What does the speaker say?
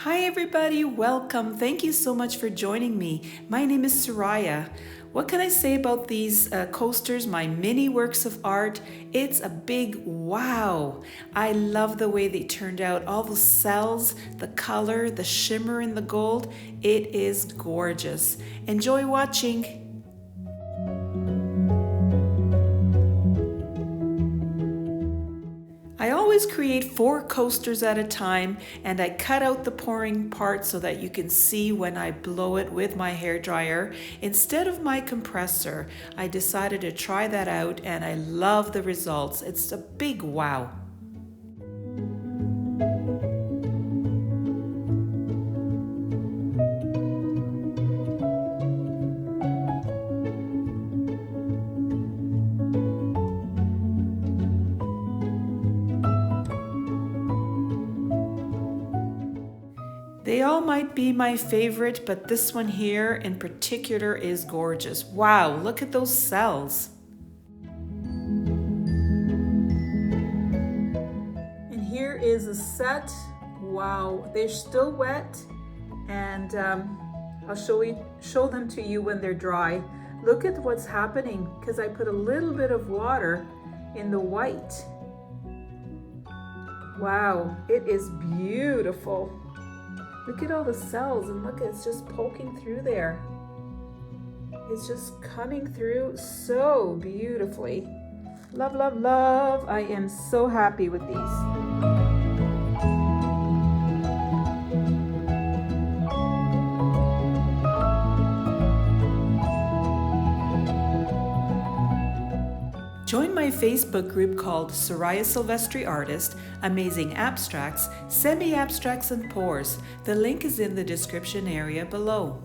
Hi everybody, welcome. Thank you so much for joining me. My name is Soraya. What can I say about these coasters, my mini works of art? It's a big wow. I love the way they turned out. All the cells, the color, the shimmer in the gold. It is gorgeous. Enjoy watching. I always create 4 coasters at a time, and I cut out the pouring part so that you can see when I blow it with my hairdryer instead of my compressor. I decided to try that out and I love the results. It's a big wow. They all might be my favorite, but this one here in particular is gorgeous. Wow, look at those cells. And here is a set. Wow, they're still wet, and I'll show them to you when they're dry. Look at what's happening because I put a little bit of water in the white. Wow, it is beautiful. Look at all the cells, and look, it's just poking through there. It's just coming through so beautifully. Love, love, love. I am so happy with these. Join my Facebook group called Soraya Silvestri Artist, Amazing Abstracts, Semi-Abstracts and Pours. The link is in the description area below.